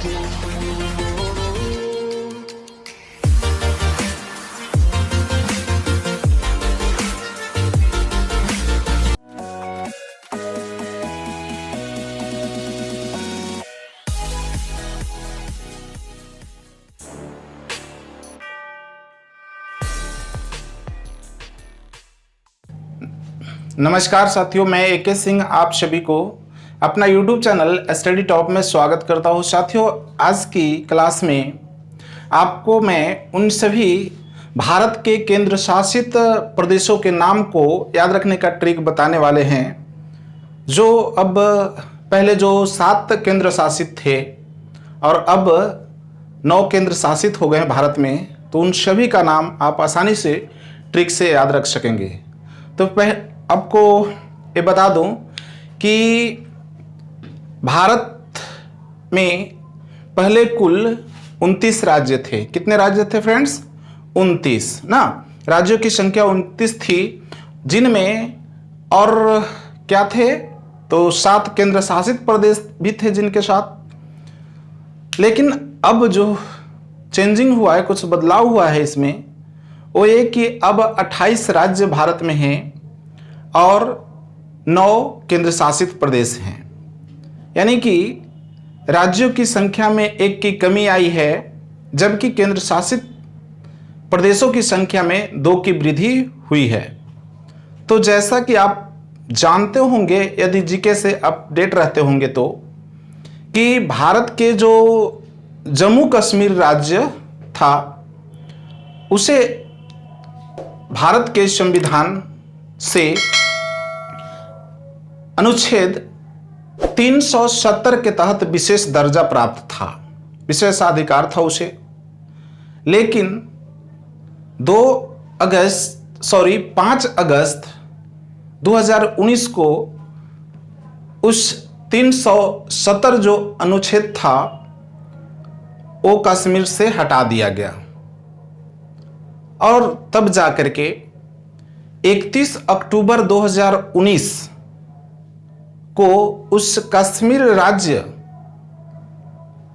नमस्कार साथियों, मैं AK सिंह आप सभी को अपना YouTube चैनल स्टडी टॉप में स्वागत करता हूं। साथियों, आज की क्लास में आपको मैं उन सभी भारत के केंद्र शासित प्रदेशों के नाम को याद रखने का ट्रिक बताने वाले हैं, जो अब पहले जो 7 केंद्र शासित थे और अब 9 केंद्र शासित हो गए हैं भारत में, तो उन सभी का नाम आप आसानी से ट्रिक से याद रख सकेंगे। तो आपको ये बता दूं कि भारत में पहले कुल 29 राज्य थे। कितने राज्य थे फ्रेंड्स? 29 ना। राज्यों की संख्या 29 थी, जिनमें और क्या थे तो 7 केंद्र शासित प्रदेश भी थे जिनके साथ। लेकिन अब जो चेंजिंग हुआ है, कुछ बदलाव हुआ है इसमें, वो ये कि अब 28 राज्य भारत में हैं और 9 केंद्र शासित प्रदेश हैं। यानी कि राज्यों की संख्या में 1 की कमी आई है, जबकि केंद्र शासित प्रदेशों की संख्या में 2 की वृद्धि हुई है। तो जैसा कि आप जानते होंगे, यदि जीके से अपडेट रहते होंगे, तो कि भारत के जो जम्मू कश्मीर राज्य था, उसे भारत के संविधान से अनुच्छेद 370 के तहत विशेष दर्जा प्राप्त था, विशेषाधिकार था उसे। लेकिन 5 अगस्त 2019 को उस 370 जो अनुच्छेद था वो कश्मीर से हटा दिया गया, और तब जाकर के 31 अक्टूबर 2019 को उस कश्मीर राज्य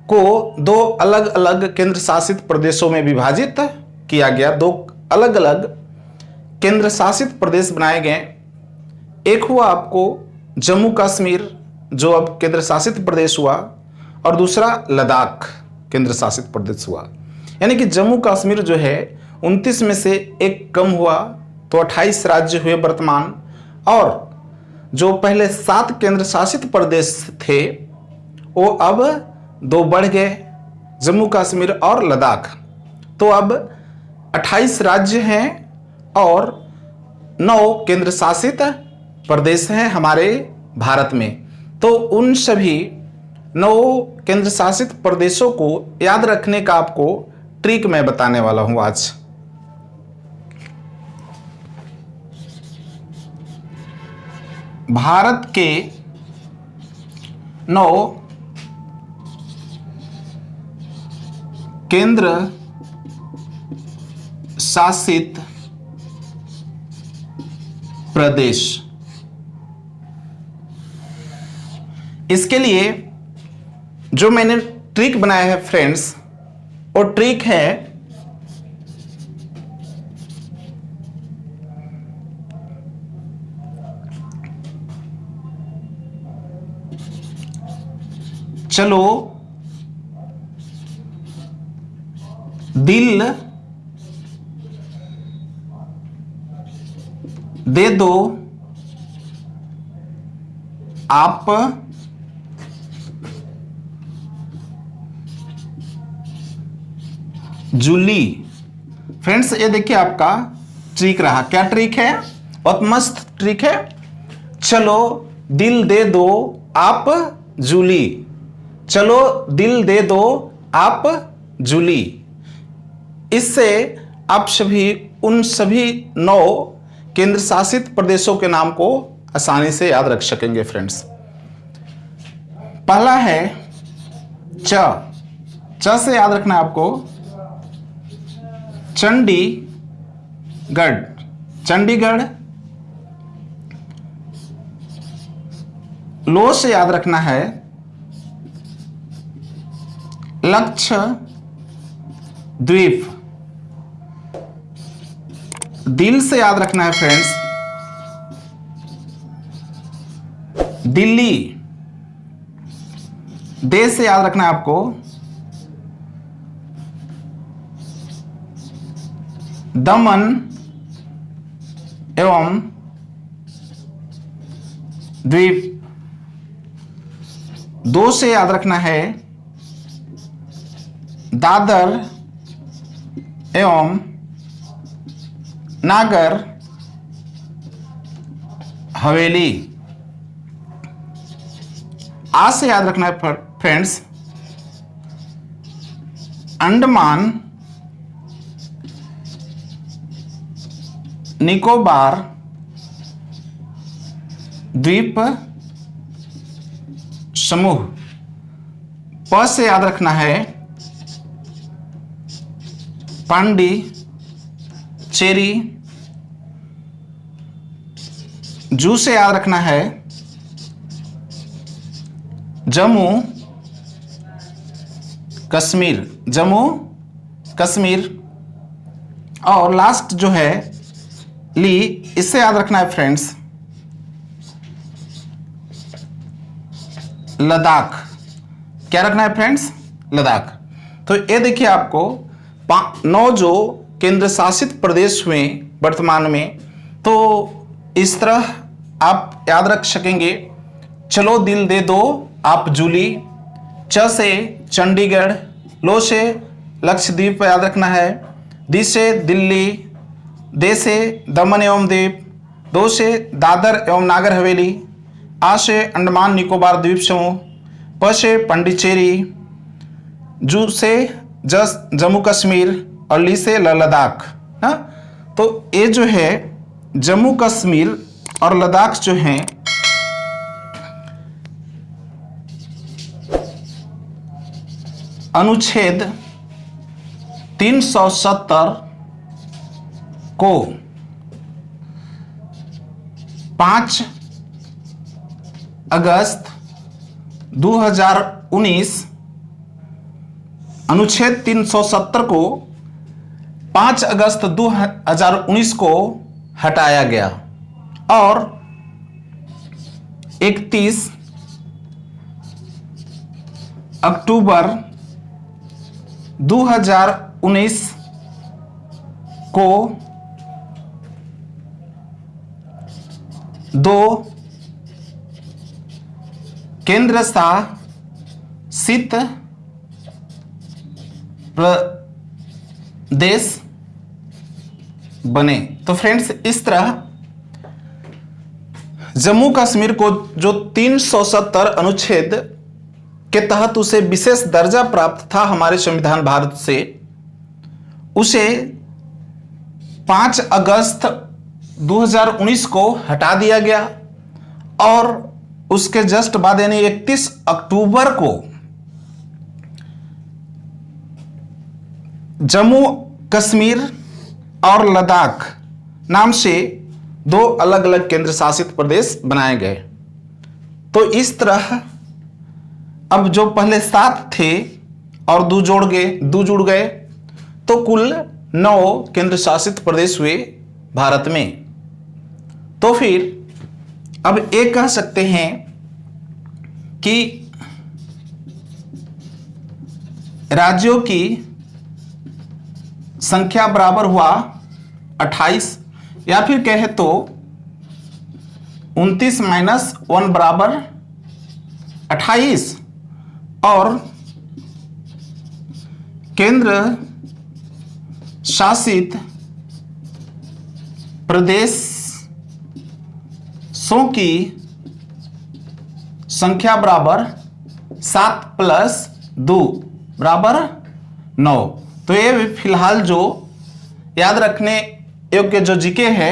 को 2 अलग अलग केंद्र शासित प्रदेशों में विभाजित किया गया। 2 अलग अलग केंद्र शासित प्रदेश बनाए गए। एक हुआ आपको जम्मू कश्मीर, जो अब केंद्र शासित प्रदेश हुआ, और दूसरा लद्दाख केंद्र शासित प्रदेश हुआ। यानी कि जम्मू कश्मीर जो है 29 में से 1 कम हुआ, तो 28 राज्य हुए वर्तमान। और जो पहले 7 केंद्र शासित प्रदेश थे, वो अब 2 बढ़ गए, जम्मू कश्मीर और लद्दाख। तो अब 28 राज्य हैं और 9 केंद्र शासित प्रदेश हैं हमारे भारत में। तो उन सभी 9 केंद्र शासित प्रदेशों को याद रखने का आपको ट्रिक मैं बताने वाला हूं आज। भारत के 9 केंद्र शासित प्रदेश। इसके लिए जो मैंने ट्रिक बनाया है फ्रेंड्स, वो ट्रिक है चलो दिल दे दो आप जूली। फ्रेंड्स, ये देखिए आपका ट्रिक रहा। क्या ट्रिक है? बहुत मस्त ट्रिक है। चलो दिल दे दो आप जूली, चलो दिल दे दो आप जूली। इससे आप सभी उन सभी 9 केंद्र शासित प्रदेशों के नाम को आसानी से याद रख सकेंगे फ्रेंड्स। पहला है च से याद रखना है आपको चंडीगढ़। चंडीगढ़। लो से याद रखना है लक्षद्वीप। दिल से याद रखना है फ्रेंड्स, दिल्ली। दे से याद रखना है आपको दमन एवं द्वीप। दो से याद रखना है दादर एवं नागर हवेली। आज से याद रखना है फ्रेंड्स अंडमान निकोबार द्वीप समूह। प से याद रखना है पांडिचेरी। जू से याद रखना है जम्मू कश्मीर, जम्मू कश्मीर। और लास्ट जो है ली, इससे याद रखना है फ्रेंड्स लद्दाख। क्या रखना है फ्रेंड्स? लद्दाख। तो ये देखिए आपको 9 जो केंद्र शासित प्रदेश हुए वर्तमान में, तो इस तरह आप याद रख सकेंगे। चलो दिल दे दो आप जूली, च से चंडीगढ़, लो से लक्षद्वीप याद रखना है, दी से दिल्ली, दे से दमन एवं दीप, दो से दादर एवं नागर हवेली, आ से अंडमान निकोबार द्वीप समूह, प से पांडिचेरी, जू से जम्मू कश्मीर और ली से लद्दाख। हाँ, तो ये जो है जम्मू कश्मीर और लद्दाख जो हैं अनुच्छेद 370 को 5 अगस्त 2019 अनुच्छेद 370 को 5 अगस्त 2019 को हटाया गया और 31 अक्टूबर 2019 को 2 केंद्र शासित प्रदेश बने। तो फ्रेंड्स, इस तरह जम्मू कश्मीर को जो 370 अनुच्छेद के तहत उसे विशेष दर्जा प्राप्त था हमारे संविधान भारत से, उसे 5 अगस्त 2019 को हटा दिया गया और उसके जस्ट बाद यानी 31 अक्टूबर को जम्मू कश्मीर और लद्दाख नाम से 2 अलग अलग केंद्र शासित प्रदेश बनाए गए। तो इस तरह अब जो पहले 7 थे और 2 जुड़ गए तो कुल 9 केंद्र शासित प्रदेश हुए भारत में। तो फिर अब एक कह सकते हैं कि राज्यों की संख्या बराबर हुआ 28, या फिर कहे तो 29 - 1 बराबर 28 और केंद्र शासित प्रदेशों की संख्या बराबर 7 + 2 बराबर 9। तो ये फिलहाल जो याद रखने योग्य जो जीके है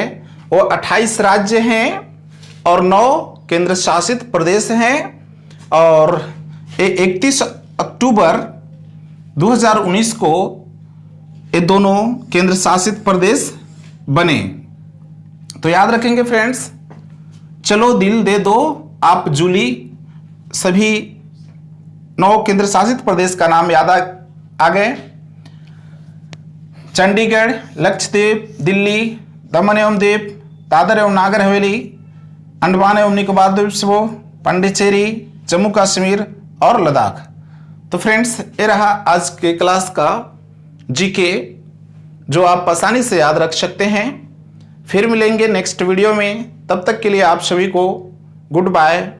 वो 28 राज्य हैं और 9 केंद्र शासित प्रदेश हैं और 31 अक्टूबर 2019 को ये दोनों केंद्र शासित प्रदेश बने। तो याद रखेंगे फ्रेंड्स, चलो दिल दे दो आप जूली, सभी 9 केंद्र शासित प्रदेश का नाम याद आ गए। चंडीगढ़, लक्षद्वीप, दिल्ली, दमन एवं दीव, दादर एवं नागर हवेली, अंडमान एवं निकोबार द्वीप समूह, पांडिचेरी, जम्मू कश्मीर और लद्दाख। तो फ्रेंड्स, ये रहा आज के क्लास का जीके, जो आप आसानी से याद रख सकते हैं। फिर मिलेंगे नेक्स्ट वीडियो में, तब तक के लिए आप सभी को गुड बाय।